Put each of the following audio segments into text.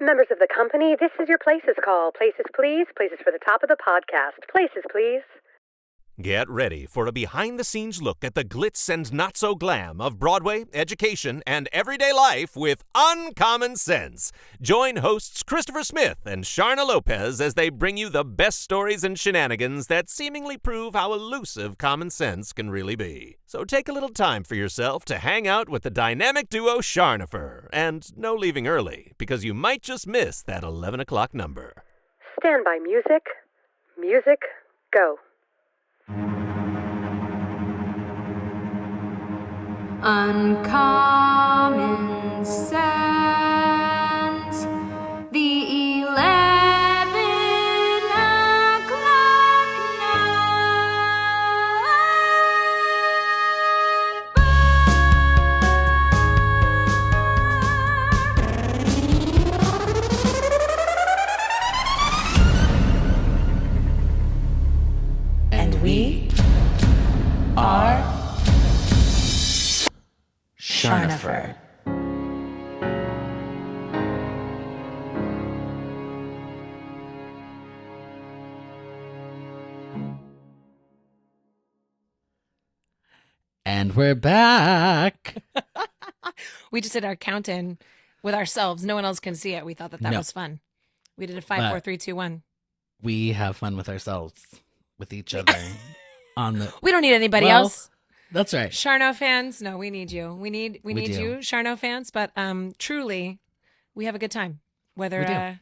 Members of the company, this is your Places call. Places, please. Places for the top of the podcast. Places, please. Get ready for a behind-the-scenes look at the glitz and not-so-glam of Broadway, education, and everyday life with Uncommon Sense. Join hosts Christopher Smith and Sharna Lopez as they bring you the best stories and shenanigans that seemingly prove how elusive common sense can really be. So take a little time for yourself to hang out with the dynamic duo Charnopher. And no leaving early, because you might just miss that 11 o'clock number. Stand by music. Music, go. Uncommon sense, the 11 o'clock number. And we are Charnopher. And we're back. We just did our count-in with ourselves. No one else can see it. We thought that was fun. We did a 5, 4, 3, 2, 1. We have fun with ourselves, with each other. We don't need anybody else. That's right. Charno fans, no, we need you. We need you, Charno fans. But truly, we have a good time. Whether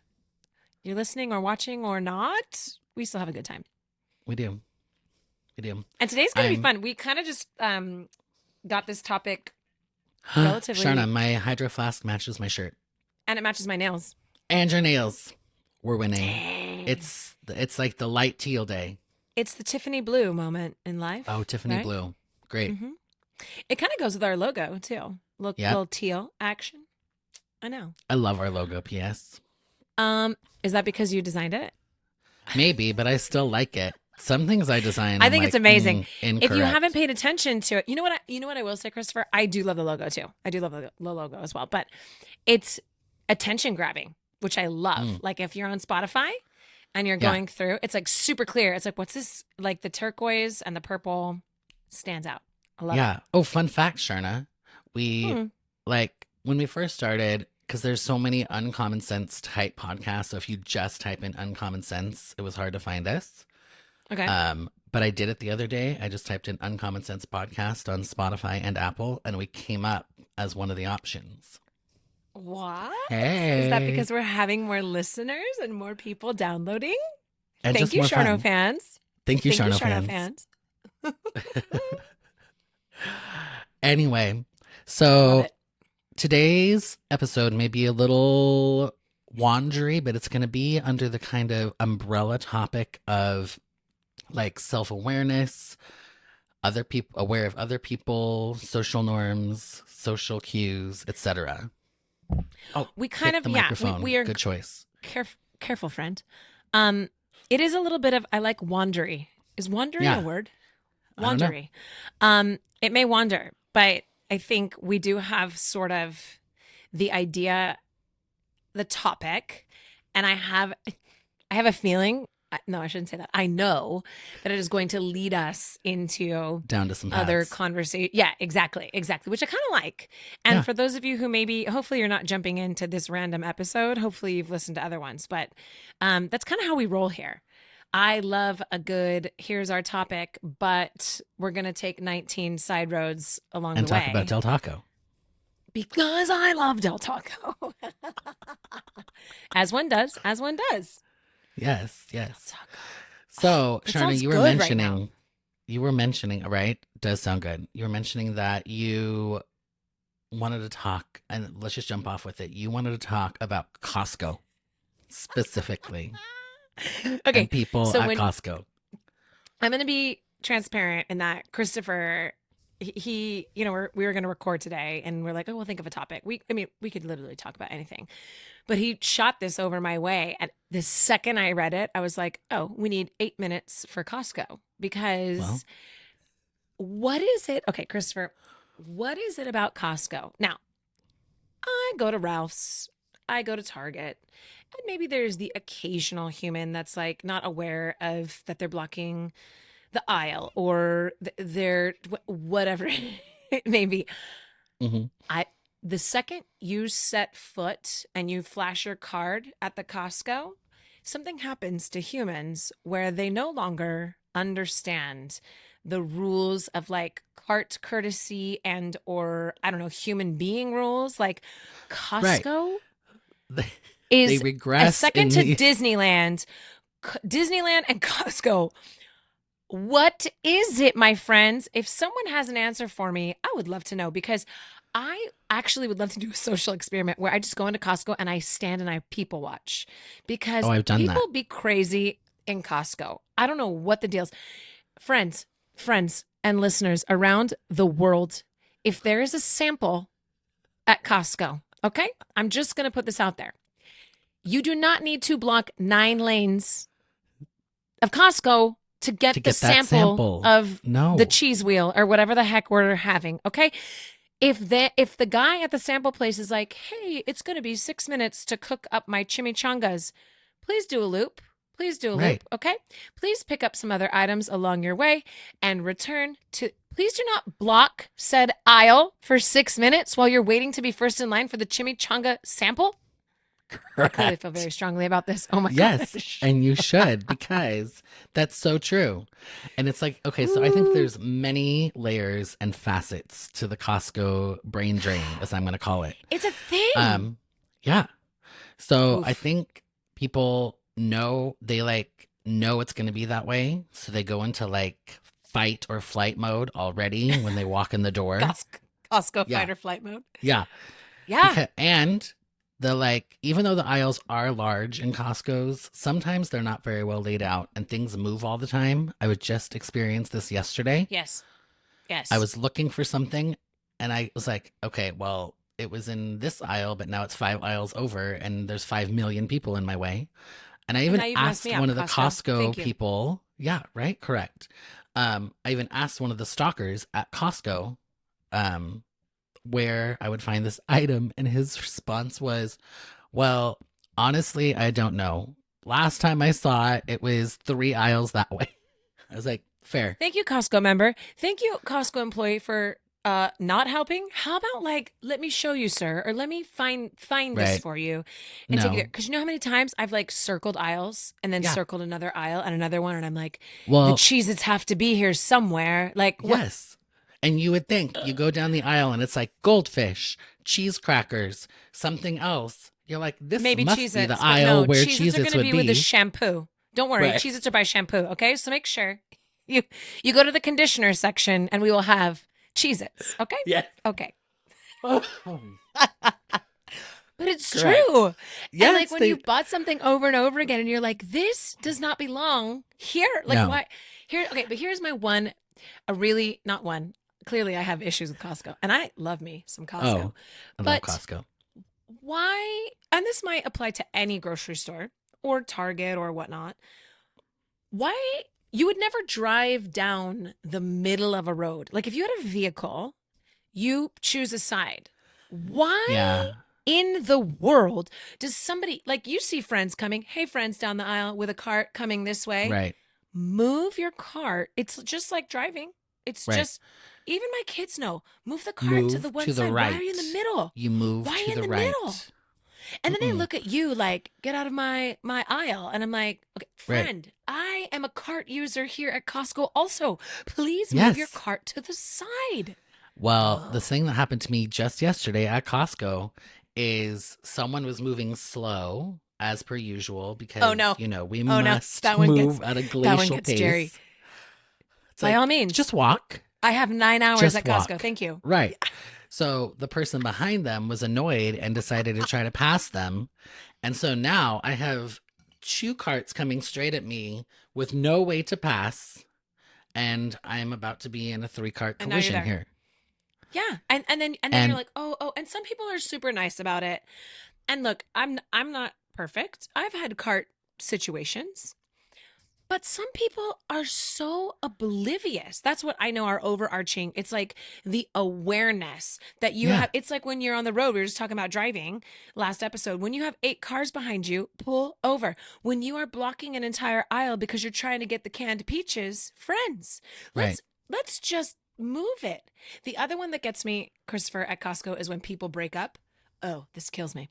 you're listening or watching or not, we still have a good time. We do. And today's going to be fun. We kind of just got this topic relatively. Sharna, my hydro flask matches my shirt. And it matches my nails. And your nails. We're winning. Dang. It's like the light teal day. It's the Tiffany blue moment in life. Oh, Tiffany blue. Great. Mm-hmm. It kind of goes with our logo, too. Little teal action. I know. I love our logo, P.S. Is that because you designed it? Maybe, but I still like it. Some things I design, I think it's amazing. Incorrect. If you haven't paid attention to it, you know what I will say, Christopher? I do love the logo, too. I do love the logo as well. But it's attention grabbing, which I love. Like if you're on Spotify and you're going through, it's like super clear. It's like, what's this? Like the turquoise and the purple stands out. I love it. Oh, fun fact, Sharna. We when we first started, because there's so many Uncommon Sense type podcasts. So if you just type in Uncommon Sense, it was hard to find us. Okay. But I did it the other day. I just typed in Uncommon Sense podcast on Spotify and Apple, and we came up as one of the options. What? Hey. Is that because we're having more listeners and more people downloading? And Thank you, Charno fans. Thank you, Charno fans. Anyway, so today's episode may be a little wandery, but it's going to be under the kind of umbrella topic of like self-awareness, other people, aware of other people, social norms, social cues, etc. Oh, we kind of we are good choice. Careful, friend. It is a little bit of I like wandery. Is wandery a word? Wandery. It may wander, but I think we do have sort of the idea, the topic, and I have a feeling. No, I shouldn't say that. I know that it is going to lead us into down to some other conversation. Yeah, exactly. Which I kind of like. And for those of you who hopefully you're not jumping into this random episode. Hopefully you've listened to other ones, but that's kind of how we roll here. I love a good, here's our topic, but we're going to take 19 side roads along the way. And talk about Del Taco. Because I love Del Taco. As one does. Yes. So, Sharna, you were mentioning, right? Does sound good. You were mentioning that you wanted to talk, and let's just jump off with it. You wanted to talk about Costco specifically. Okay. And people at Costco. I'm going to be transparent in that Christopher, he we were going to record today and we're like, oh, we'll think of a topic. We could literally talk about anything, but he shot this over my way. And the second I read it, I was like, oh, we need 8 minutes for Costco because what is it? Okay, Christopher, what is it about Costco? Now, I go to Ralph's I go to Target. And maybe there's the occasional human that's like not aware of that they're blocking the aisle or they're whatever it may be. Mm-hmm. The second you set foot and you flash your card at the Costco, something happens to humans where they no longer understand the rules of like cart courtesy and or I don't know, human being rules. Like Costco They is regress a second in to Disneyland. Disneyland and Costco. What is it, my friends? If someone has an answer for me, I would love to know because I actually would love to do a social experiment where I just go into Costco and I stand and I people watch because I've done people that. be crazy in Costco. I don't know what the deal is. Friends, and listeners around the world, if there is a sample at Costco, okay? I'm just going to put this out there. You do not need to block 9 lanes of Costco to get the that sample of No. the cheese wheel or whatever the heck we're having, okay? If the guy at the sample place is like, hey, it's going to be 6 minutes to cook up my chimichangas, please do a loop. Please do a loop, okay? Please pick up some other items along your way and return to... Please do not block said aisle for 6 minutes while you're waiting to be first in line for the chimichanga sample. I clearly feel very strongly about this. Oh my Yes, gosh. and you should because that's so true. And it's like, okay, so I think there's many layers and facets to the Costco brain drain, as I'm going to call it. It's a thing. Yeah. So Oof. I think people know it's going to be that way, so they go into like fight or flight mode already when they walk in the door. Costco Yeah. fight or flight mode. Yeah. And even though the aisles are large in Costco's, sometimes they're not very well laid out and things move all the time. I would just experience this yesterday. Yes. I was looking for something and I was like, okay, well, it was in this aisle, but now it's 5 aisles over and there's 5 million people in my way. And I even asked one of the Costco people. Yeah, right. Correct. I even asked one of the stalkers at Costco, where I would find this item, and his response was, well, honestly, I don't know. Last time I saw it, it was 3 aisles that way. I was like, fair. Thank you, Costco member. Thank you, Costco employee, for not helping. How about like, let me show you, sir, or let me find this for you and take it there. Because you know how many times I've like circled aisles and then circled another aisle and another one, and I'm like, the Cheez-Its have to be here somewhere. Like, yes. And you would think you go down the aisle and it's like goldfish, cheese crackers, something else. You're like, this maybe must Cheez-Its, be the aisle where Cheez-Its Cheez-Its would be. with the shampoo. Don't worry, Right. Cheez-Its are by shampoo. Okay, so make sure you go to the conditioner section and we will have Cheez-Its. Okay. Yeah. Okay. But it's true. Yes, and like when you bought something over and over again and you're like, this does not belong here. Like why here? Okay. But here's my one, not one. Clearly I have issues with Costco and I love me some Costco. I love Costco. Why? And this might apply to any grocery store or Target or whatnot. Why? You would never drive down the middle of a road. Like if you had a vehicle, you choose a side. Why in the world does somebody, like you see friends coming, hey friends down the aisle with a cart coming this way. Right. Move your cart. It's just like driving. It's just, even my kids know, move the cart to the one side. Right. Why are you in the middle? You move Why to in the right. middle? And then they look at you like, get out of my aisle. And I'm like, okay, friend, I am a cart user here at Costco also. Please move your cart to the side. Well, the thing that happened to me just yesterday at Costco is someone was moving slow as per usual because, we must move at a glacial pace. Jerry. By all means. Just walk. I have 9 hours at Costco. Thank you. Right. So the person behind them was annoyed and decided to try to pass them. And so now I have 2 carts coming straight at me with no way to pass. And I'm about to be in a 3-cart collision here. Yeah. And then you're like, oh, and some people are super nice about it. And look, I'm not perfect. I've had cart situations. But some people are so oblivious. That's what I know are overarching. It's like the awareness that you have. It's like when you're on the road. We were just talking about driving last episode. When you have 8 cars behind you, pull over. When you are blocking an entire aisle because you're trying to get the canned peaches, friends, let's just move it. The other one that gets me, Christopher, at Costco is when people break up. Oh, this kills me.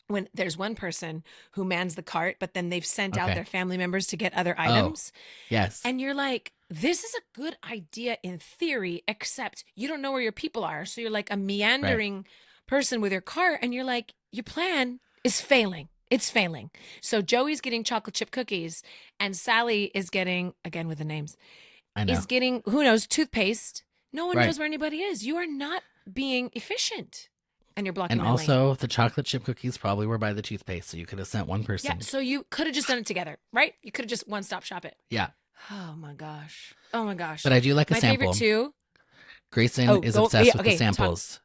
When there's one person who mans the cart, but then they've sent out their family members to get other items. Yes. And you're like, this is a good idea in theory, except you don't know where your people are. So you're like a meandering person with your cart. And you're like, your plan is failing. It's failing. So Joey's getting chocolate chip cookies and Sally is getting, again with the names, is getting, who knows, toothpaste. No one knows where anybody is. You are not being efficient. And you're blocking and also, the chocolate chip cookies probably were by the toothpaste, so you could have sent one person. Yeah, so you could have just done it together, right? You could have just one-stop shop it. Yeah. Oh, my gosh. Oh, my gosh. But I do like a my sample. My favorite, too. Grayson is obsessed with the samples.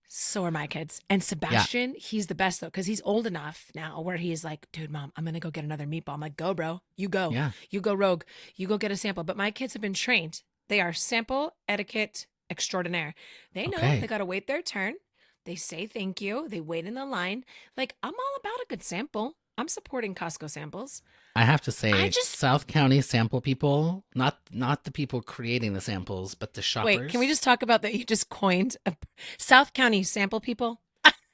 So are my kids. And Sebastian, he's the best, though, because he's old enough now where he's like, dude, Mom, I'm going to go get another meatball. I'm like, go, bro. You go. Yeah. You go rogue. You go get a sample. But my kids have been trained. They are sample etiquette extraordinaire. They know they got to wait their turn. They say thank you. They wait in the line. Like, I'm all about a good sample. I'm supporting Costco samples. I have to say, South County sample people, not the people creating the samples, but the shoppers. Wait, can we just talk about that? You just coined South County sample people?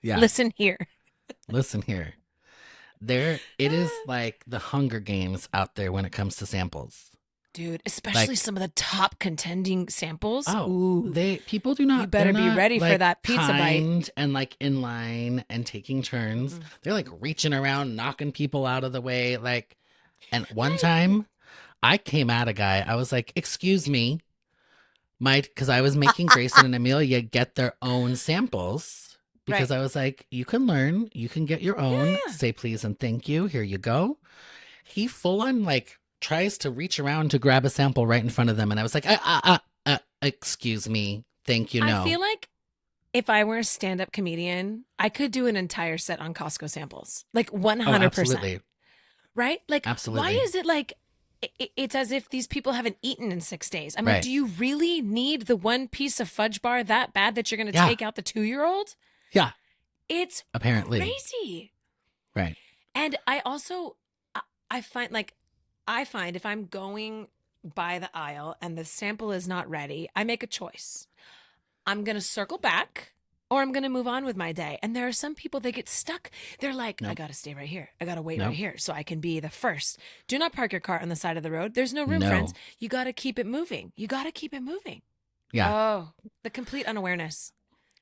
Yeah. Listen here. Listen here. It is like the Hunger Games out there when it comes to samples. Dude, especially some of the top contending samples. Oh, ooh. People do not. You better be ready for that pizza bite. And like in line and taking turns. They're like reaching around, knocking people out of the way. Like, and one time, I came at a guy. I was like, "Excuse me, because I was making Grayson and Amelia get their own samples because I was like, you can learn, you can get your own. Say please and thank you. Here you go." He full on like tries to reach around to grab a sample right in front of them. And I was like, excuse me. Thank you. No. I feel like if I were a stand-up comedian, I could do an entire set on Costco samples. Like 100%. Oh, absolutely. Right? Like, absolutely. Why is it like, it's as if these people haven't eaten in 6 days. I'm like, do you really need the one piece of fudge bar that bad that you're going to take out the 2-year-old? Yeah. It's apparently crazy. Right. And I also, I find if I'm going by the aisle and the sample is not ready, I make a choice. I'm going to circle back or I'm going to move on with my day. And there are some people that get stuck. They're like, I got to stay right here. I got to wait right here so I can be the first. Do not park your car on the side of the road. There's no room, friends. You got to keep it moving. You got to keep it moving. Yeah. Oh, the complete unawareness.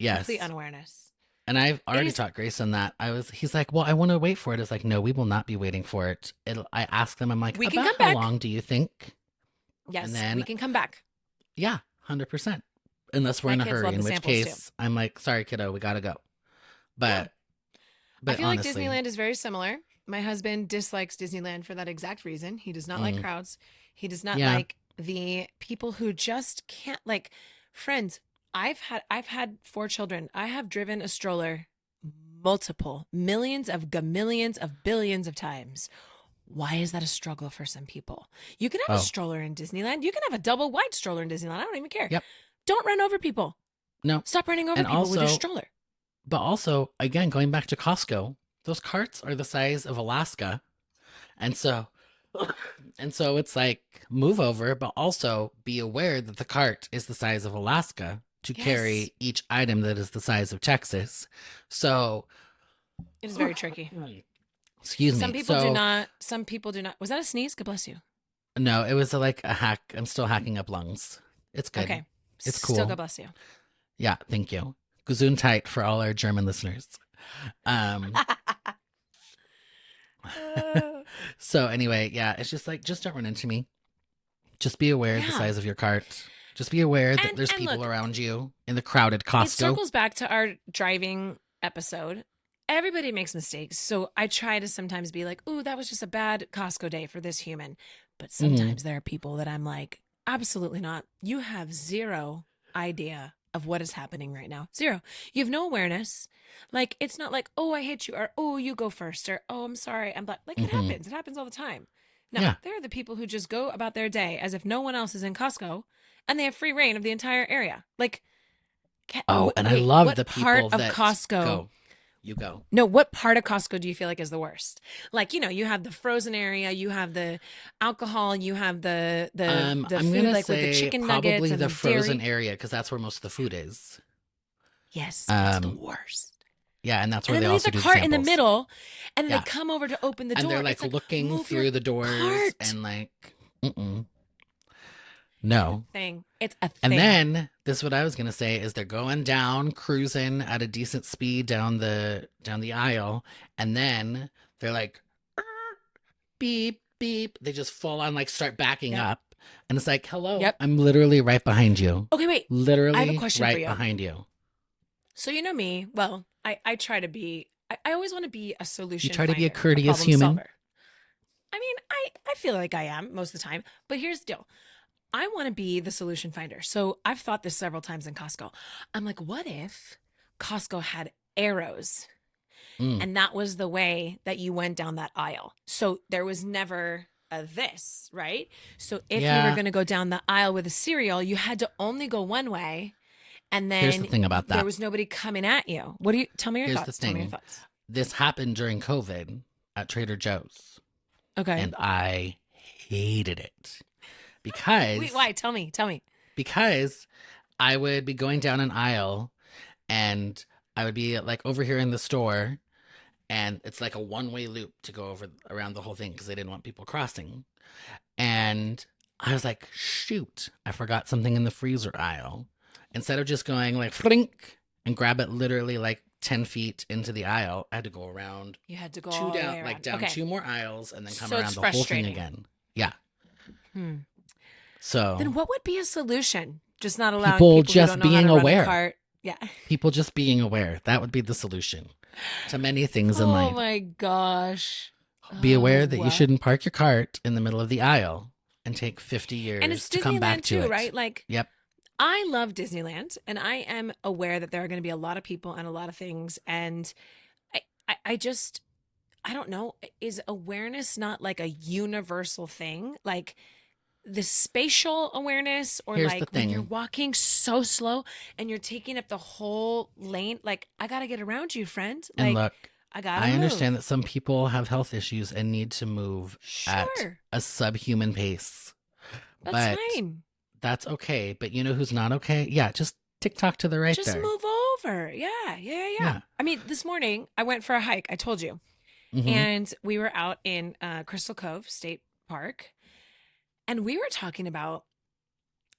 Yes. Complete unawareness. And I've already taught Grayson that. He's like, well, I want to wait for it. It's like, no, we will not be waiting for it. I ask them, I'm like, we can about come how back. long do you think? Yes, and then, we can come back. Yeah, 100%. Unless we're in a hurry, in which case I'm like, sorry, kiddo, we got to go. But I feel honestly, like Disneyland is very similar. My husband dislikes Disneyland for that exact reason. He does not like crowds. He does not like the people who just can't, like, friends. I've had 4 children. I have driven a stroller multiple millions of gamillions of billions of times. Why is that a struggle for some people? You can have a stroller in Disneyland. You can have a double wide stroller in Disneyland. I don't even care. Yep. Don't run over people. No. Stop running over people with your stroller. But also, again, going back to Costco, those carts are the size of Alaska. And so it's like, move over, but also be aware that the cart is the size of Alaska to carry each item that is the size of Texas. So it is very tricky. Excuse me. Some people do not. Some people do not. Was that a sneeze? God bless you. No, it was like a hack. I'm still hacking up lungs. It's good. Okay. It's cool. Still God bless you. Yeah, thank you. Gesundheit for all our German listeners. So anyway, yeah, it's just like, just don't run into me. Just be aware of the size of your cart. Just be aware that there's people around you in the crowded Costco. It circles back to our driving episode. Everybody makes mistakes. So I try to sometimes be like, ooh, that was just a bad Costco day for this human. But sometimes there are people that I'm like, absolutely not. You have zero idea of what is happening right now. Zero. You have no awareness. Like, it's not like, oh, I hit you, or oh, you go first, or oh, I'm sorry. I'm like, it happens. It happens all the time. No, Yeah. they're the people who just go about their day as if no one else is in Costco and they have free reign of the entire area. Like, Oh, and I love what the part people of that Costco? go. You go. No, what part of Costco do you feel like is the worst? Like, you have the frozen area, you have the alcohol, you have the I'm food gonna like with the say chicken nuggets probably and the the frozen dairy. area because that's where most of the food is. Yes, it's the Um, worst. yeah, and that's And where then they they leave also their do the cart in the samples. middle, and then Yeah. they come over to open the And door. they're It's like looking move through your the doors cart. and like, no. Thing. It's a thing. And then this is what I was gonna say is they're going down, cruising at a decent speed down the aisle, and then they're like, "Er, beep beep. They just full on like start backing Yep. up, and it's like, hello, Yep. I'm literally right behind you. Okay, wait. Literally I have a question right for you. behind you. So you know me. Well, I try to be. I always want to be a solution. You try to be a finder, courteous problem human. solver. I mean, I feel like I am most of the time. But here's the deal. I want to be the solution finder. So I've thought this several times in Costco. I'm like, what if Costco had arrows? Mm. And that was the way that you went down that aisle. So there was never a this, right? So if you Yeah. were going to go down the aisle with a cereal, you had to only go one way. And then Here's the thing about that. there was nobody coming at you. What do you tell me your Here's thoughts? the Tell me your thing. thoughts. This happened during COVID at Trader Joe's, Okay. and I hated it because Wait, why? Tell me. because I would be going down an aisle and I would be like over here in the store, and it's like a one-way loop to go over around the whole thing because they didn't want people crossing. And I was like, shoot, I forgot something in the freezer aisle. Instead of just going like flink and grab it literally like 10 feet into the aisle, I had to go around You had to go two all the way down, around. like down Okay. 2 more aisles and then come So around it's the whole thing frustrating. again. Yeah. Hmm. So Then what would be a solution? Just not allowing People people just who don't know being how to aware. run a cart. Yeah. people just being aware, that would be the solution to many things in Oh life. my gosh. Be aware that Oh. you shouldn't park your cart in the middle of the aisle and take 50 years And it's to come back Disneyland to too, it. right? Like, Yep. I love Disneyland, and I am aware that there are going to be a lot of people and a lot of things. And I just, I don't know, is awareness not like a universal thing? Like the spatial awareness, or Here's the like when you're thing. walking so slow and you're taking up the whole lane, like, I got to get around you, friend. And Like, look, I got to I move. understand that some people have health issues and need to move at Sure. a subhuman pace. That's but fine. that's okay. But you know who's not okay? Yeah, just TikTok to the right Just there. move over. Yeah. Yeah. I mean, this morning I went for a hike. I told you. Mhm. And we were out in Crystal Cove State Park, and we were talking about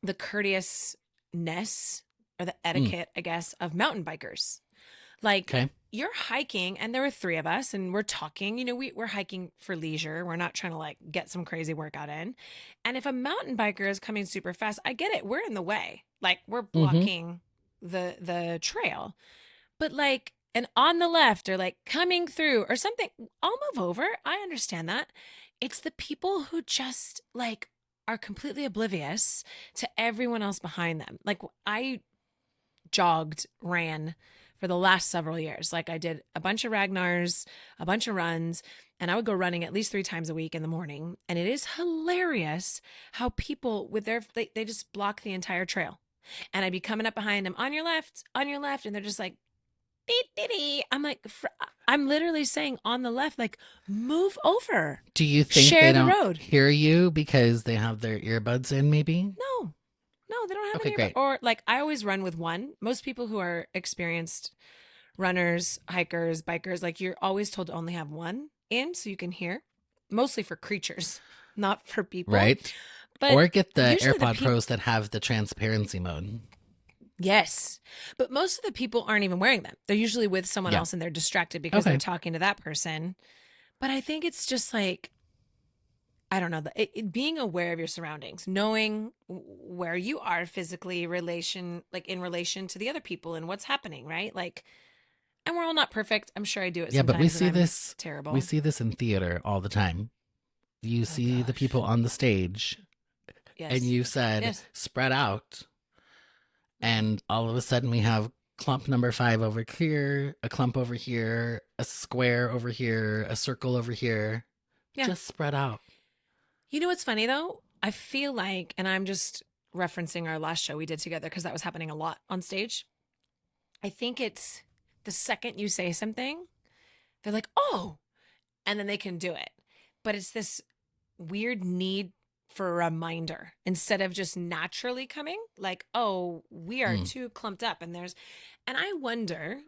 the courteousness or the etiquette, I guess, of mountain bikers. Like, Okay. you're hiking, and there were 3 of us, and we're talking. We're hiking for leisure. We're not trying to like get some crazy workout in. And if a mountain biker is coming super fast, I get it. We're in the way. Like, we're blocking the trail. But like, and on the left, or like coming through or something, I'll move over. I understand that. It's the people who just like are completely oblivious to everyone else behind them. Like, I ran for the last several years. Like, I did a bunch of Ragnars, a bunch of runs, and I would go running at least 3 times a week in the morning. And it is hilarious how people with they just block the entire trail. And I'd be coming up behind them, on your left, and they're just like, dee. I'm like, I'm literally saying on the left, like, move over. Do you think Share they the don't road. hear you because they have their earbuds in maybe? No, they don't have Okay, any. great. Or like, I always run with one. Most people who are experienced runners, hikers, bikers, like, you're always told to only have one in so you can hear. Mostly for creatures, not for people. Right? But Or get the usually AirPod peop- Pros that have the transparency mode. Yes. But most of the people aren't even wearing them. They're usually with someone Yeah. else, and they're distracted because Okay. they're talking to that person. But I think it's just like, I don't know, being aware of your surroundings, knowing where you are physically in relation to the other people and what's happening, right? Like, and we're all not perfect. I'm sure I do it Yeah, sometimes. but we and see I'm this terrible. We see this in theater all the time. You see the gosh. people on the stage, Yes. and you said Yes. spread out, and all of a sudden we have clump number 5 over here, a clump over here, a square over here, a circle over here. Yeah. Just spread out. You know what's funny though? I feel like, and I'm just referencing our last show we did together because that was happening a lot on stage. I think it's the second you say something, they're like, oh, and then they can do it. But it's this weird need for a reminder instead of just naturally coming, like, oh, we are too clumped up. And I wonder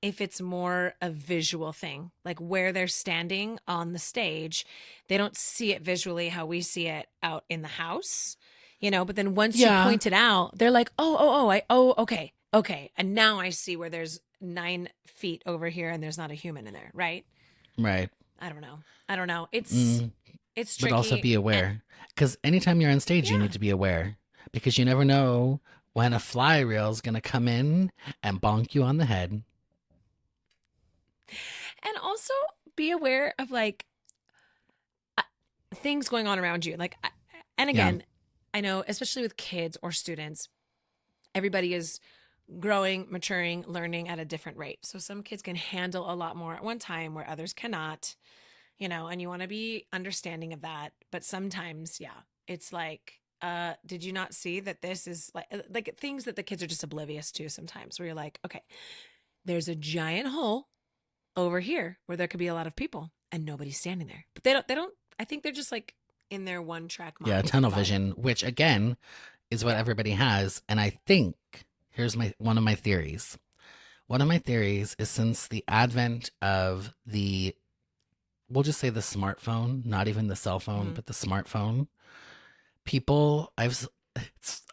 if it's more a visual thing, like where they're standing on the stage, they don't see it visually how we see it out in the house, but then once you point it out, they're like, okay. Okay. And now I see where there's 9 feet over here and there's not a human in there. Right. Right. I don't know. It's tricky. But also be aware, because anytime you're on stage, you need to be aware, because you never know when a fly reel is going to come in and bonk you on the head. And also be aware of like things going on around you. Like, and again, I know, especially with kids or students, everybody is growing, maturing, learning at a different rate. So some kids can handle a lot more at one time where others cannot, and you want to be understanding of that. But sometimes, it's like, did you not see that this is like things that the kids are just oblivious to sometimes, where you're like, okay, there's a giant hole over here where there could be a lot of people and nobody's standing there. But they don't, I think they're just like in their one track mind. Yeah, tunnel vision, which again is what everybody has. And I think here's one of my theories. One of my theories is, since the advent of we'll just say the smartphone, not even the cell phone, but the smartphone,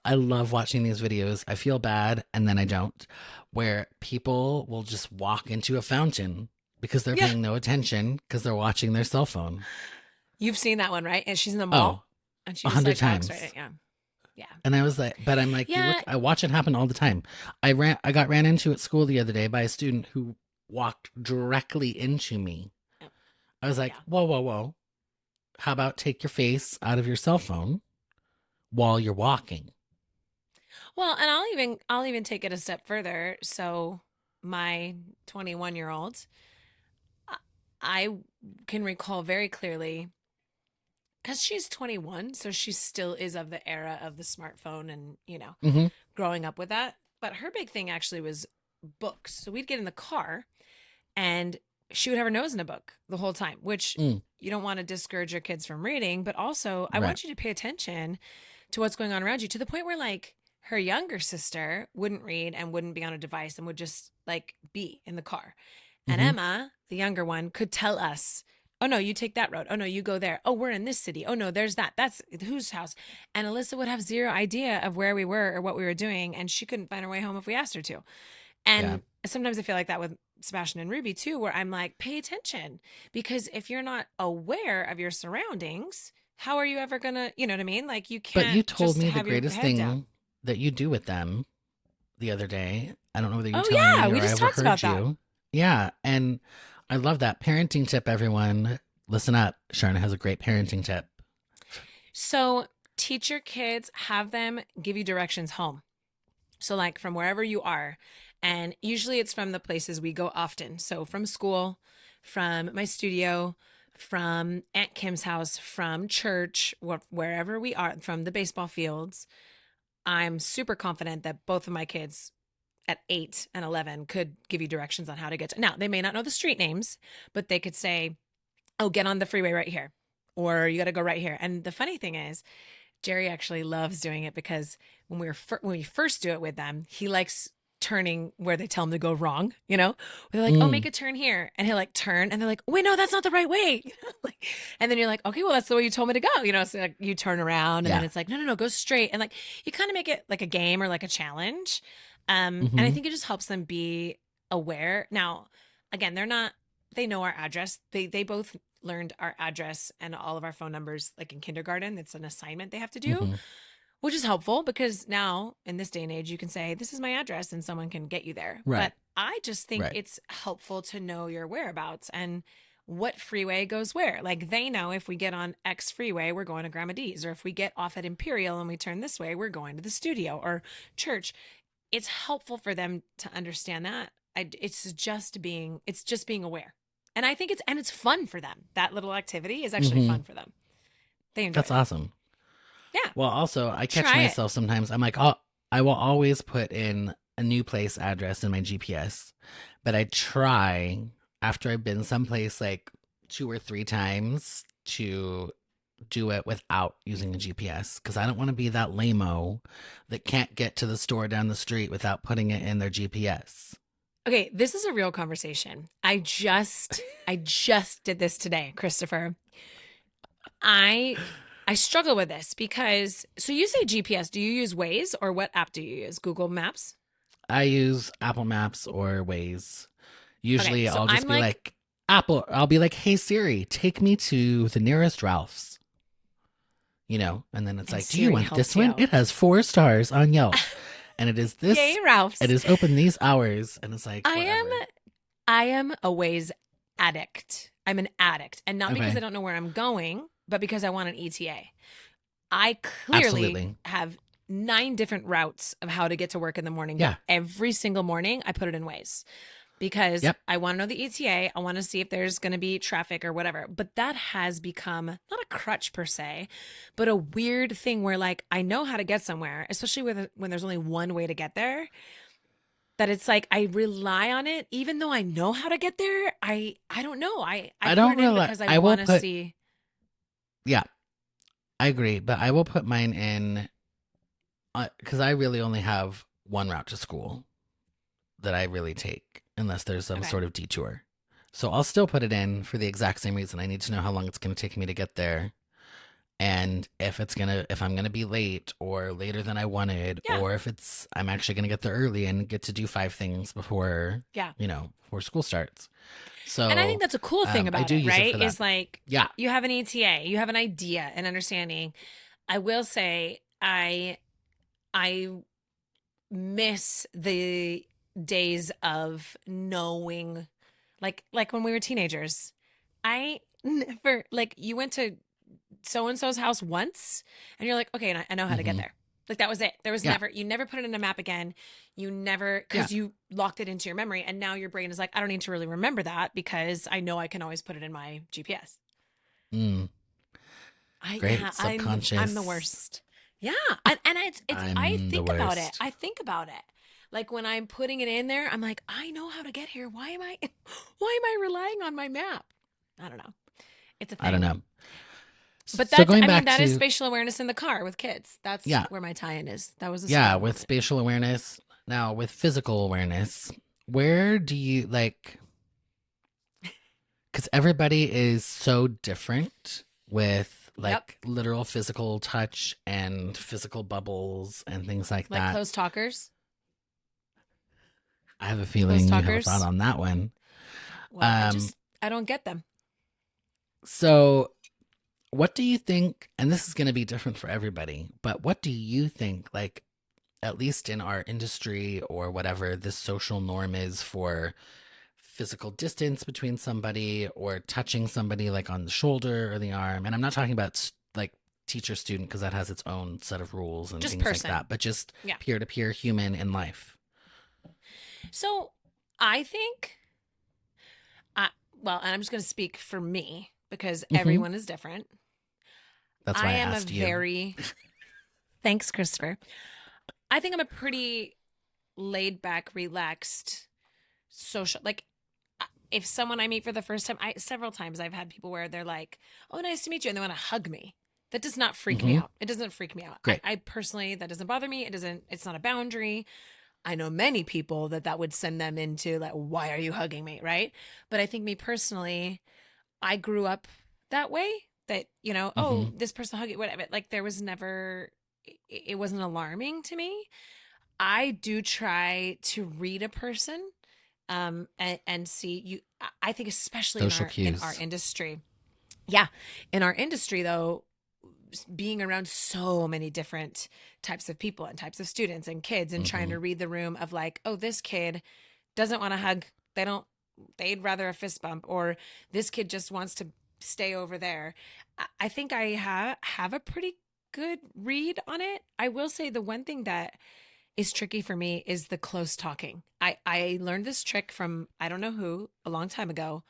I love watching these videos. I feel bad and then I don't, where people will just walk into a fountain because they're paying no attention because they're watching their cell phone. You've seen that one, right? And she's in the mall. And she's 100 like, times. Right? Yeah. And I was like, but I'm like, look, I watch it happen all the time. I got ran into at school the other day by a student who walked directly into me. I was like, whoa. How about take your face out of your cell phone while you're walking? Well, and I'll even take it a step further. So my 21-year-old, I can recall very clearly, because she's 21, so she still is of the era of the smartphone and, growing up with that. But her big thing actually was books. So we'd get in the car and she would have her nose in a book the whole time, which you don't want to discourage your kids from reading, but also I want you to pay attention to what's going on around you, to the point where like her younger sister wouldn't read and wouldn't be on a device and would just like be in the car. And Emma, the younger one, could tell us, oh no, you take that road. Oh no, you go there. Oh, we're in this city. Oh no, there's that. That's whose house. And Alyssa would have zero idea of where we were or what we were doing. And she couldn't find her way home if we asked her to. And sometimes I feel like that with Sebastian and Ruby too, where I'm like, pay attention, because if you're not aware of your surroundings, how are you ever gonna, you know what I mean? Like you can't. But you told just me the have your greatest head thing down. that you do with them the other day. I don't know whether you Oh told yeah, me or we I just talked about overheard you. Yeah, and I love that parenting tip. Everyone, listen up. Sharna has a great parenting tip. So teach your kids, have them give you directions home. So like from wherever you are. And usually it's from the places we go often. So from school, from my studio, from Aunt Kim's house, from church, wherever we are, from the baseball fields. I'm super confident that both of my kids at 8 and 11 could give you directions on how to get to. Now, they may not know the street names, but they could say, oh, get on the freeway right here, or you got to go right here. And the funny thing is, Jerry actually loves doing it, because when we first do it with them, he likes turning where they tell him to go wrong. They're like, oh, make a turn here, and he'll like turn, and they're like, wait, no, that's not the right way. And then you're like, okay, well, that's the way you told me to go. So like you turn around, and then it's like, no, go straight, and like you kind of make it like a game or like a challenge. And I think it just helps them be aware. Now, again, they know our address. They both learned our address and all of our phone numbers like in kindergarten. It's an assignment they have to do, which is helpful, because now in this day and age, you can say, this is my address, and someone can get you there. Right. But I just think it's helpful to know your whereabouts and what freeway goes where. Like they know if we get on X freeway, we're going to Grandma D's, or if we get off at Imperial and we turn this way, we're going to the studio or church. It's helpful for them to understand that. It's just being aware. And I think it's fun for them. That little activity is actually fun for them. They enjoy That's it. awesome. Yeah. Well, also, I catch Try it. myself sometimes. I'm like, oh, I will always put in a new place address in my GPS, but I try after I've been someplace like 2 or 3 times to do it without using a GPS because I don't want to be that lame-o that can't get to the store down the street without putting it in their GPS. Okay, this is a real conversation. I just did this today, Christopher. I struggle with this because so you say GPS, do you use Waze or what app do you use? Google Maps? I use Apple Maps or Waze. Usually Okay, so I'll just I'm be like, Apple, I'll be like, hey Siri, take me to the nearest Ralph's. You know, and then it's And like, do you Siri want this helps one? you. It has 4 stars on Yelp. And it is this. Yay, Ralph's. It is open these hours. And it's like, whatever. I am a Waze addict. I'm an addict. And not because Okay. I don't know where I'm going, but because I want an ETA. I clearly Absolutely. have 9 different routes of how to get to work in the morning. Yeah. But every single morning I put it in Waze because Yep. I want to know the ETA. I want to see if there's going to be traffic or whatever. But that has become not a crutch per se, but a weird thing where like I know how to get somewhere, especially when there's only one way to get there. That it's like I rely on it, even though I know how to get there. I don't know. I don't put it in rely- because I I will want to put- see. Yeah, I agree. But I will put mine in because I really only have one route to school that I really take, unless there's some Okay. sort of detour. So I'll still put it in for the exact same reason. I need to know how long it's going to take me to get there. And if I'm gonna be late or later than I wanted, Yeah. or if I'm actually gonna get there early and get to do 5 things before, Yeah. before school starts. So, And I think that's a cool thing I about do it, use it right? for that. Is like Yeah, you have an ETA, you have an idea, an understanding. I will say I miss the days of knowing like when we were teenagers. I never like you went to so and so's house once and you're like, okay, and I know how to get Mhm. there. Like that was it. There was Yeah. you never put it in a map again. You never, because you locked it into your memory. And now your brain is like, I don't need to really remember that because I know I can always put it in my GPS. Great I'm the subconscious. worst. Yeah. And it's I I'm the think about it. worst. I think about it. Like when I'm putting it in there, I'm like, I know how to get here. Why am I relying on my map? I don't know. It's a thing. I don't know. But So going I mean, back that is to spatial awareness in the car with kids. That's Yeah. where my tie-in is. That was a yeah, small with moment. spatial awareness. Now with physical awareness, where do you like? Because everybody is so different with like literal physical touch and physical bubbles and things like Like that. close talkers. I have a feeling you have a talkers? thought on that one. Well, I don't get them. So, what do you think? And this is going to be different for everybody, but what do you think, like, at least in our industry or whatever, this social norm is for physical distance between somebody or touching somebody like on the shoulder or the arm? And I'm not talking about like teacher student because that has its own set of rules and Just things person. like that, but just Yeah. peer to peer human in life. So I think, well, and I'm just going to speak for me because everyone is different. That's why I am asked a you. very, thanks, Christopher. I think I'm a pretty laid back, relaxed, social. Like if someone I meet for the first time, several times I've had people where they're like, "Oh, nice to meet you," and they want to hug me. That does not freak me out. It doesn't freak me out. Great. I personally, that doesn't bother me. It's not a boundary. I know many people that would send them into like, why are you hugging me? Right. But I think me personally, I grew up that way that, oh, this person hugging, whatever. Like there was never, it wasn't alarming to me. I do try to read a person and see you. I think especially Social in our cues. industry. Yeah. In our industry though, being around so many different types of people and types of students and kids and trying to read the room of like, oh, this kid doesn't want to hug. They'd rather a fist bump, or this kid just wants to stay over there. I think I have a pretty good read on it. I will say the one thing that is tricky for me is the close talking. I learned this trick from, I don't know who, a long time ago,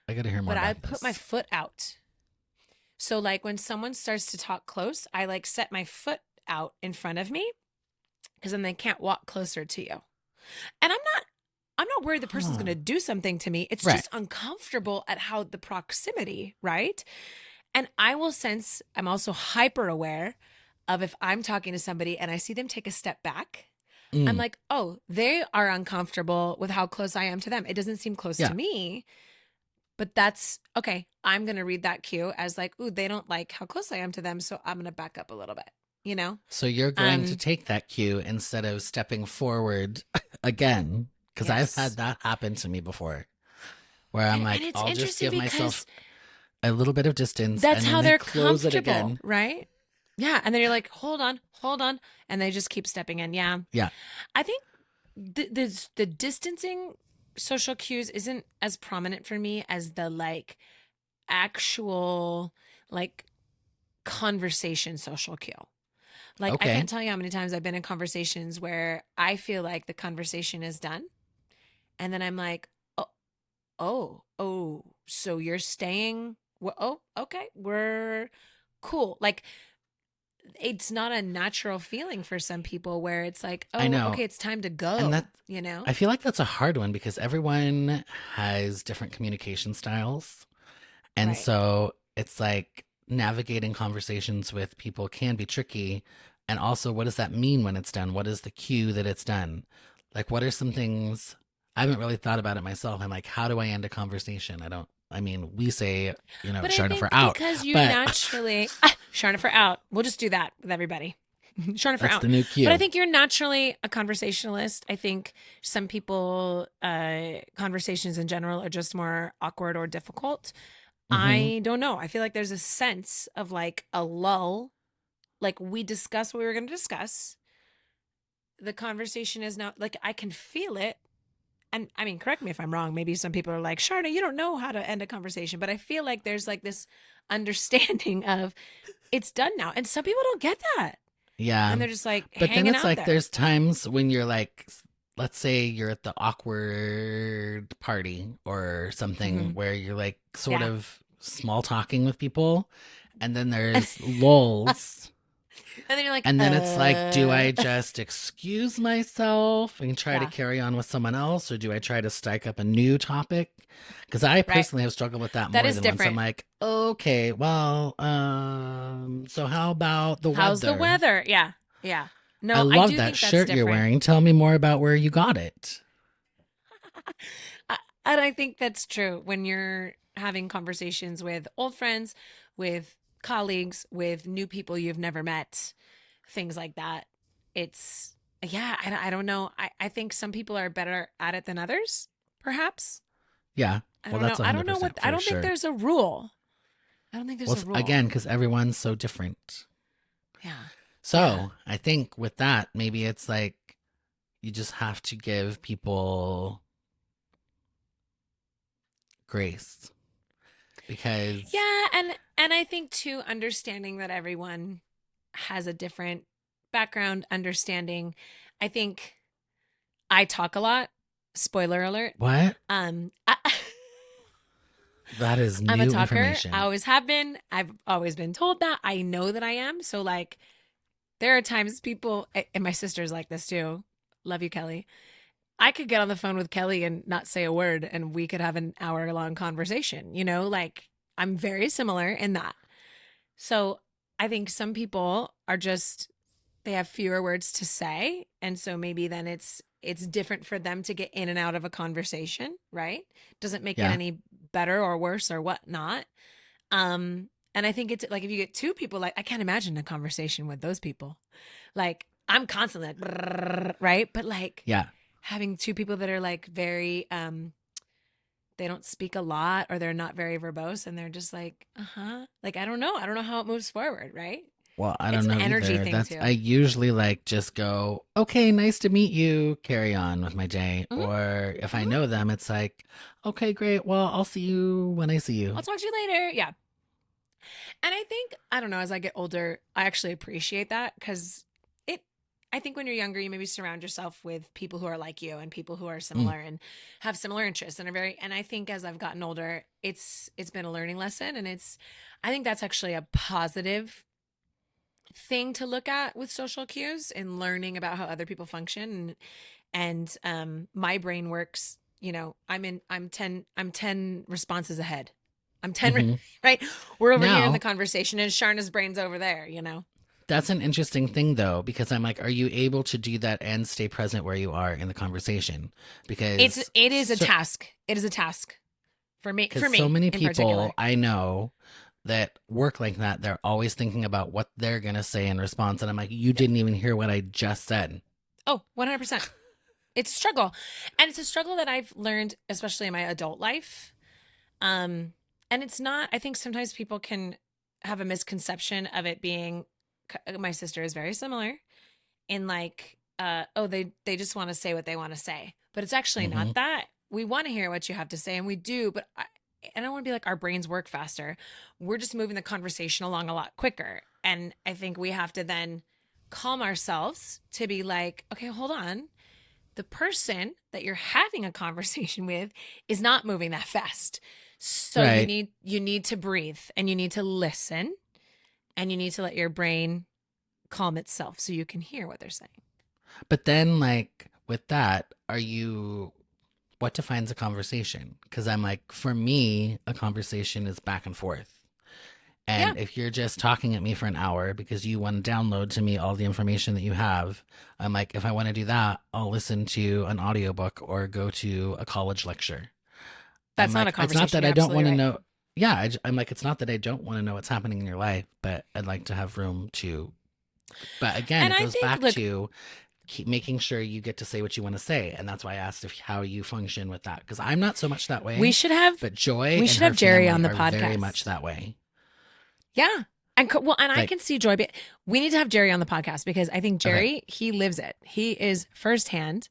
I got to hear more but about I this. put my foot out. So like when someone starts to talk close, I like set my foot out in front of me because then they can't walk closer to you. And I'm not worried the person's going to do something to me. It's Right. just uncomfortable at how the proximity, right? And I will sense, I'm also hyper aware of if I'm talking to somebody and I see them take a step back, I'm like, oh, they are uncomfortable with how close I am to them. It doesn't seem close to me, but that's okay. I'm going to read that cue as like, ooh, they don't like how close I am to them. So I'm going to back up a little bit, you know? So you're going to take that cue instead of stepping forward again. Because I've had that happen to me before, where I'm like, I'll just give myself a little bit of distance. That's and how then they're close it comfortable, again. right? Yeah, and then you're like, hold on, and they just keep stepping in. Yeah, yeah. I think the distancing social cues isn't as prominent for me as the like actual like conversation social cue. Like I can't tell you how many times I've been in conversations where I feel like the conversation is done. And then I'm like, oh, so you're staying. Oh, okay. We're cool. Like it's not a natural feeling for some people where it's like, oh, I know. Okay, it's time to go. And that, you know, I feel like that's a hard one because everyone has different communication styles. And so it's like navigating conversations with people can be tricky. And also, what does that mean when it's done? What is the cue that it's done? Like, what are some things? I haven't really thought about it myself. I'm like, how do I end a conversation? We say, but Charnopher out. Because you naturally, Charnopher out. We'll just do that with everybody. Charnopher That's out. the new cue. But I think you're naturally a conversationalist. I think some people, conversations in general are just more awkward or difficult. I don't know. I feel like there's a sense of like a lull. Like we discuss what we were going to discuss. The conversation is now like I can feel it. And I mean, correct me if I'm wrong. Maybe some people are like, Sharna, you don't know how to end a conversation. But I feel like there's like this understanding of it's done now. And some people don't get that. Yeah. And they're just like, but then it's like there. There's times when you're like, let's say you're at the awkward party or something where you're like sort of small talking with people. And then there's lulls. And then you're like, and then it's like, do I just excuse myself and try to carry on with someone else, or do I try to strike up a new topic? Because I personally have struggled with that more than once. I'm like, okay, well, so how about the weather? How's the weather? Yeah, yeah. No, I love do that think shirt that's you're wearing. Tell me more about where you got it. And I think that's true when you're having conversations with old friends, with colleagues, with new people you've never met, things like that. It's, I don't know. I think some people are better at it than others, perhaps. Yeah. Well, that's 100% I don't know what, I don't think there's a rule. I don't think there's a rule. Again, because everyone's so different. Yeah. So I think with that, maybe it's like you just have to give people grace. Because and I think too, understanding that everyone has a different background, understanding. I think I talk a lot. Spoiler alert. What? That is new I'm a talker. information. I always have been. I've always been told that. I know that I am. So like, there are times people, and my sister's like this too. Love you, Kelly. I could get on the phone with Kelly and not say a word and we could have an hour-long conversation, like I'm very similar in that. So I think some people are just, they have fewer words to say. And so maybe then it's different for them to get in and out of a conversation, right? Doesn't make it any better or worse or whatnot. And I think it's like, if you get two people, like I can't imagine a conversation with those people. Like I'm constantly like, brrr, right? But like, having two people that are like very, they don't speak a lot or they're not very verbose and they're just like, like, I don't know how it moves forward. Right. Well, I don't know. It's an energy either. thing too. I usually like just go, okay, nice to meet you, carry on with my day. Or if I know them, it's like, okay, great. Well, I'll see you when I see you. I'll talk to you later. Yeah. And I think, I don't know, as I get older, I actually appreciate that because I think when you're younger, you maybe surround yourself with people who are like you and people who are similar and have similar interests and I think as I've gotten older, it's been a learning lesson, and I think that's actually a positive thing to look at with social cues and learning about how other people function. And my brain works, I'm 10 responses ahead. I'm 10, right? We're over here in the conversation and Sharna's brain's over there, That's an interesting thing, though, because I'm like, are you able to do that and stay present where you are in the conversation? Because it is a task. It is a task for me. So many people particular. I know that work like that, they're always thinking about what they're going to say in response. And I'm like, you didn't even hear what I just said. Oh, 100%. It's a struggle. And it's a struggle that I've learned, especially in my adult life. And it's not, I think sometimes people can have a misconception of it being, my sister is very similar in like, they just want to say what they want to say, but it's actually not that. We want to hear what you have to say, and we do, but I don't want to be like our brains work faster. We're just moving the conversation along a lot quicker. And I think we have to then calm ourselves to be like, okay, hold on. The person that you're having a conversation with is not moving that fast. So you need to breathe, and you need to listen, and you need to let your brain calm itself so you can hear what they're saying. But then, like, with that, what defines a conversation? Because I'm like, for me, a conversation is back and forth. And if you're just talking at me for an hour because you want to download to me all the information that you have, I'm like, if I want to do that, I'll listen to an audiobook or go to a college lecture. That's not a conversation. It's not that I don't want to know. Yeah, I'm like, it's not that I don't want to know what's happening in your life, but I'd like to have room to. But again, it goes back to keep making sure you get to say what you want to say, and that's why I asked how you function with that, because I'm not so much that way. We should have, but Joy. We should have Jerry on the podcast. Very much that way. Yeah, and I can see Joy. We need to have Jerry on the podcast because I think Jerry, he lives it. He is firsthand.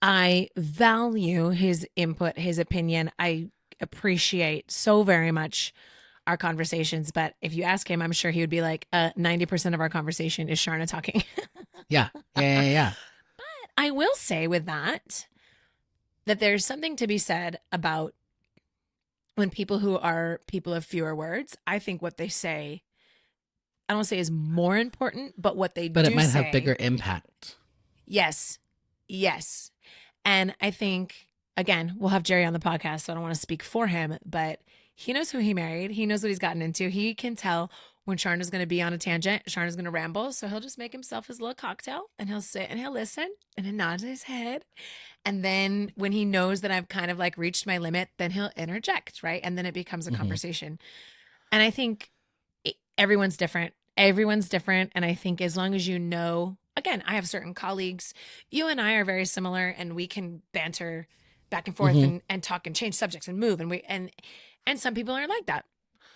I value his input, his opinion. I appreciate so very much our conversations, but if you ask him, I'm sure he would be like, 90% of our conversation is Sharna talking. Yeah. But I will say with that there's something to be said about when people who are people of fewer words, I think what they say, I don't say is more important, but what they do say. But it might have bigger impact. Yes. And I think, again, we'll have Jerry on the podcast, so I don't want to speak for him, but he knows who he married. He knows what he's gotten into. He can tell when Sharna's going to be on a tangent, Sharna's going to ramble. So he'll just make himself his little cocktail, and he'll sit and he'll listen and he'll nod his head. And then when he knows that I've kind of like reached my limit, then he'll interject, right? And then it becomes a conversation. And I think everyone's different. And I think as long as you know, again, I have certain colleagues, you and I are very similar, and we can banter back and forth and talk and change subjects and move. And some people aren't like that,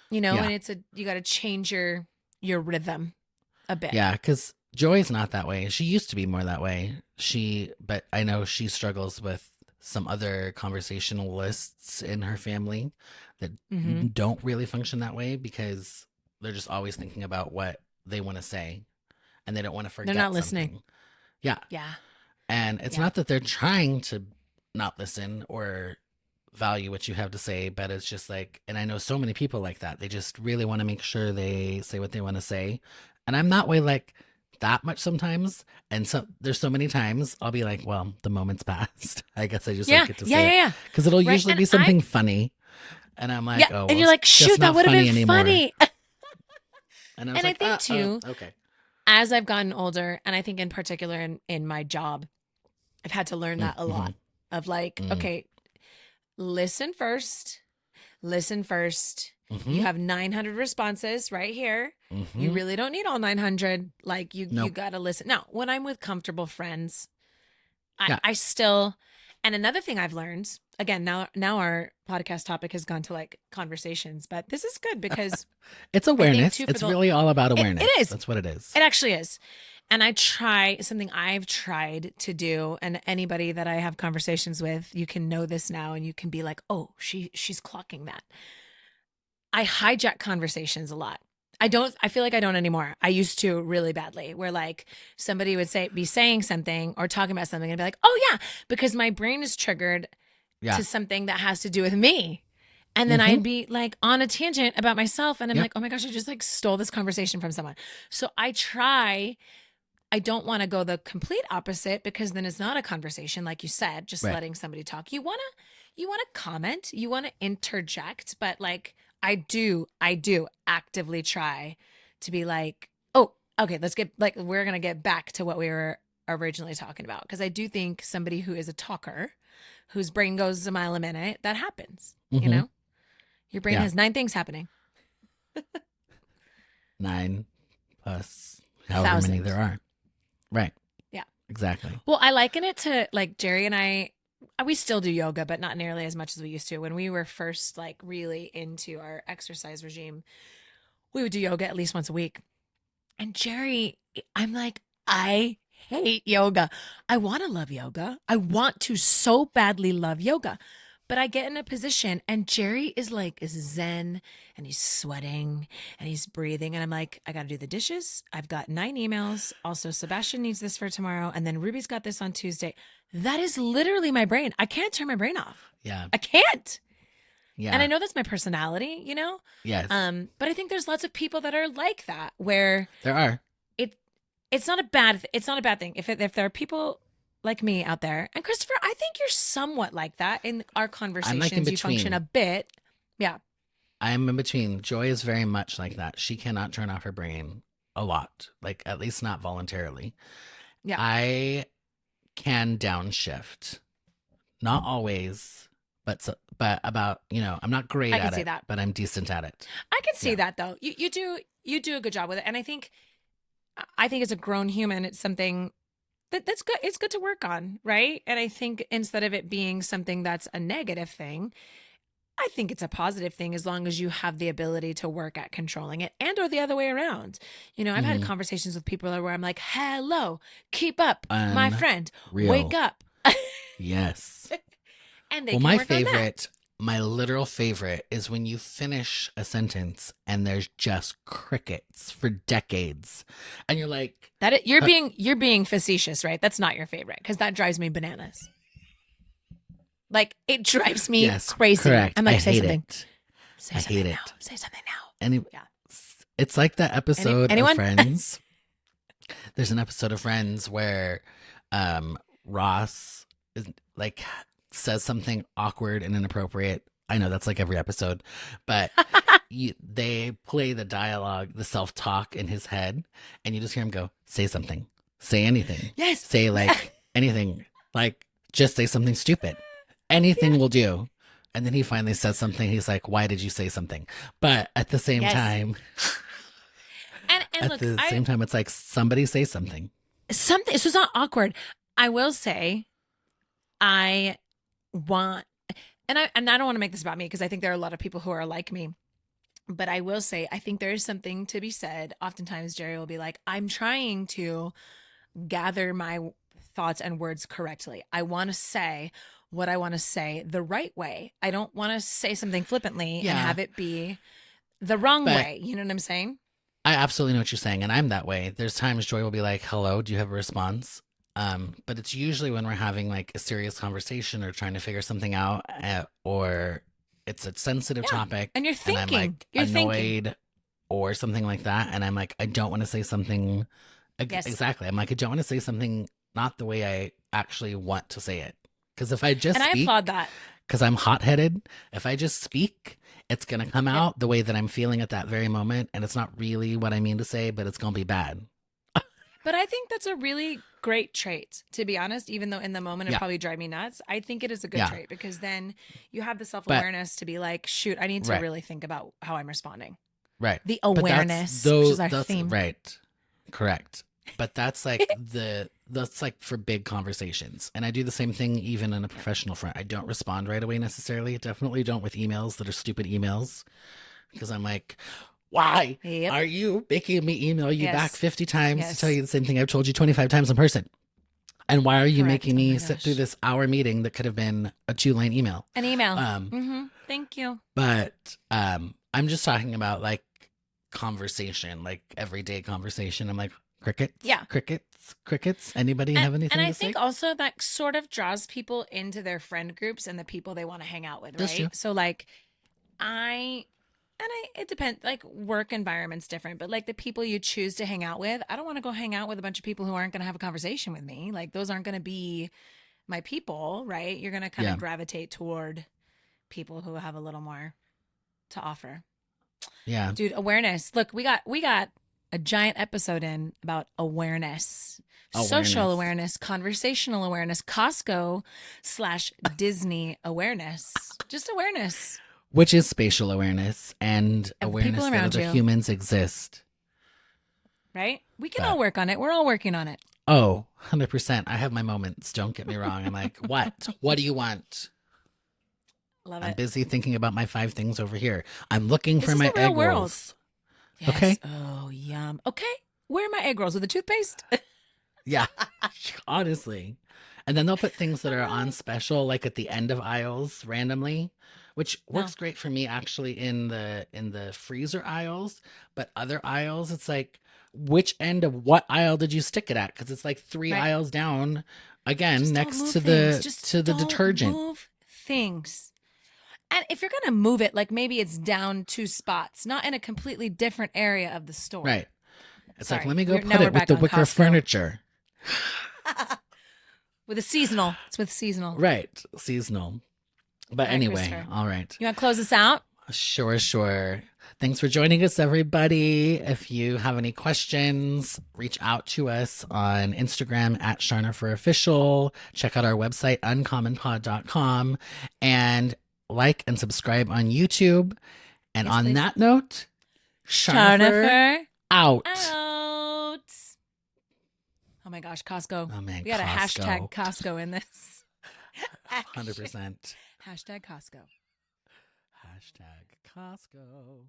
and you got to change your rhythm a bit. Yeah. Cause Joy's not that way. She used to be more that way. But I know she struggles with some other conversationalists in her family that don't really function that way because they're just always thinking about what they want to say and they don't want to forget. They're not something. listening. Yeah. Yeah. And it's not that they're trying to not listen or value what you have to say, but it's just like, and I know so many people like that. They just really want to make sure they say what they want to say. And I'm that way like that much sometimes. And so there's so many times I'll be like, well, the moment's passed. I guess I just like get to say it. Because it'll usually be something funny. And I'm like, oh, well, and you're like, shoot, that would have been funny. And I think too, okay. As I've gotten older, and I think in particular in my job, I've had to learn that a lot of like, okay, listen first. You have 900 responses right here. You really don't need all 900. Like you got to listen. Now, when I'm with comfortable friends, I still, and another thing I've learned, again, now our podcast topic has gone to like conversations, but this is good because it's awareness. It's really all about awareness. It is. That's what it is. It actually is. And something I've tried to do, and anybody that I have conversations with, you can know this now and you can be like, oh, she's clocking that. I hijack conversations a lot. I feel like I don't anymore. I used to really badly, where like somebody would be saying something or talking about something and be like, oh yeah, because my brain is triggered Yeah. to something that has to do with me. And then I'd be like on a tangent about myself. And I'm like, oh my gosh, I just like stole this conversation from someone. So I don't want to go the complete opposite, because then it's not a conversation. Like you said, just letting somebody talk. You want to comment, you want to interject, but like I do actively try to be like, oh, okay, we're going to get back to what we were originally talking about. Cause I do think somebody who is a talker, whose brain goes a mile a minute, that happens, you know? Your brain has 9 things happening. 9 plus however many there are. Right. Yeah. Exactly. Well, I liken it to like Jerry and I, we still do yoga, but not nearly as much as we used to. When we were first like really into our exercise regime, we would do yoga at least once a week. And Jerry, I'm like, I hate yoga. I want to love yoga. I want to so badly love yoga. But I get in a position and Jerry is like zen and he's sweating and he's breathing. And I'm like, I got to do the dishes. I've got 9 emails. Also, Sebastian needs this for tomorrow. And then Ruby's got this on Tuesday. That is literally my brain. I can't turn my brain off. Yeah. I can't. Yeah. And I know that's my personality, you know? Yes. But I think there's lots of people that are like that, where there are. It's not a bad thing. If there are people like me out there, and Christopher, I think you're somewhat like that in our conversations. I'm like in you function a bit. Yeah. I'm in between. Joy is very much like that. She cannot turn off her brain a lot, like at least not voluntarily. Yeah. I can downshift. Not always, but about, I'm not great I can at see it, that. but I'm decent at it. I can see that though. You do a good job with it. And I think as a grown human, it's something that's good. It's good to work on, right? And I think instead of it being something that's a negative thing, I think it's a positive thing, as long as you have the ability to work at controlling it, and or the other way around. I've had conversations with people where I'm like, hello, keep up, my friend, wake up. Yes. And they can work on that. My literal favorite is when you finish a sentence and there's just crickets for decades. And you're like, you're being facetious, right? That's not your favorite, because that drives me bananas. Like, it drives me crazy. Correct. I'm like, say something. I hate it. Say something now. And it's like that episode of Friends. There's an episode of Friends where Ross is like says something awkward and inappropriate. I know that's like every episode, but they play the dialogue, the self-talk in his head, and you just hear him go, say something, say anything. Yes. Say like anything, like just say something stupid. Anything will do. And then he finally says something. He's like, why did you say something? But at the same time, same time, it's like, somebody say something. So it's not awkward. I will say, I want, and I don't want to make this about me, because I think there are a lot of people who are like me, but I will say, I think there is something to be said. Oftentimes Jerry will be like, I'm trying to gather my thoughts and words correctly. I want to say what I want to say the right way. I don't want to say something flippantly and have it be the wrong way. You know what I'm saying? I absolutely know what you're saying. And I'm that way. There's times Joy will be like, hello, do you have a response? But it's usually when we're having like a serious conversation or trying to figure something out, or it's a sensitive topic. And you're thinking, and I'm like annoyed or something like that. And I'm like, I don't want to say something. Exactly. I'm like, I don't want to say something not the way I actually want to say it. Because if I just I applaud that. Because I'm hot-headed. If I just speak, it's going to come out the way that I'm feeling at that very moment. And it's not really what I mean to say, but it's going to be bad. But I think that's a really great trait, to be honest, even though in the moment it probably drive me nuts. I think it is a good trait, because then you have the self-awareness to be like, shoot, I need to really think about how I'm responding. Right. The awareness, which is our theme. Right. Correct. But that's like that's like for big conversations. And I do the same thing even in a professional front. I don't respond right away necessarily. Definitely don't with emails that are stupid emails, because I'm like, why are you making me email you back 50 times to tell you the same thing I've told you 25 times in person? And why are you making me sit through this hour meeting that could have been a 2-line email? An email. Thank you. But I'm just talking about like conversation, like everyday conversation. I'm like, crickets? Yeah. Crickets? Anybody have anything and I to say? think also that sort of draws people into their friend groups and the people they want to hang out with, That's right? true. So like it depends, like work environment's different, but like the people you choose to hang out with, I don't want to go hang out with a bunch of people who aren't going to have a conversation with me. Like those aren't going to be my people, right? You're going to kind of gravitate toward people who have a little more to offer. Yeah. Dude, awareness. Look, we got a giant episode in about awareness. Social awareness, conversational awareness, Costco/Disney awareness. Just awareness. Which is spatial awareness and Of awareness people that around other you. humans exist. Right? We can all work on it. We're all working on it. Oh, 100%. I have my moments. Don't get me wrong. I'm like, what? What do you want? Love I'm it. busy thinking about my 5 things over here. I'm looking This for is my the real egg world. rolls. Yes. Okay. Oh, yum. Okay. Where are my egg rolls? With the toothpaste? Yeah. Honestly. And then they'll put things that are on special, like at the end of aisles randomly, which works great for me actually in the freezer aisles. But other aisles, it's like, which end of what aisle did you stick it at? Because it's like 3 aisles down, again, Just don't next move to things. the detergent. Move things. And if you're gonna move it, like maybe it's down 2 spots, not in a completely different area of the store. Right. It's Sorry. like, let me go Now put we're it with back the on wicker Costco. furniture. With a seasonal. It's with seasonal. Right. Seasonal. But All right, anyway, Christopher. all right. You want to close this out? Sure. Thanks for joining us, everybody. If you have any questions, reach out to us on Instagram at Charnopher Official. Check out our website, uncommonpod.com, and like and subscribe on YouTube. And Yes, on please. that note, Charnopher out. Out. Oh my gosh, Costco. Oh man, We got a Costco. hashtag Costco in this. 100%. Hashtag Costco. Hashtag Costco.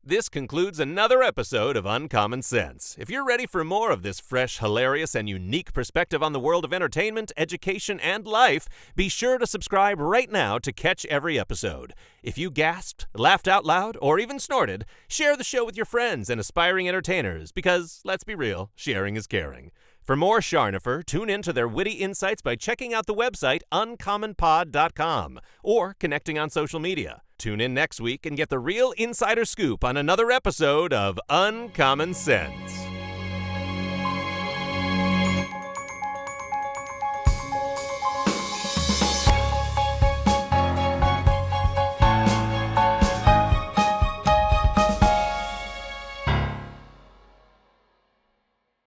This concludes another episode of Uncommon Sense. If you're ready for more of this fresh, hilarious, and unique perspective on the world of entertainment, education, and life, be sure to subscribe right now to catch every episode. If you gasped, laughed out loud, or even snorted, share the show with your friends and aspiring entertainers because, let's be real, sharing is caring. For more Charnopher, tune in to their witty insights by checking out the website uncommonpod.com or connecting on social media. Tune in next week and get the real insider scoop on another episode of Uncommon Sense.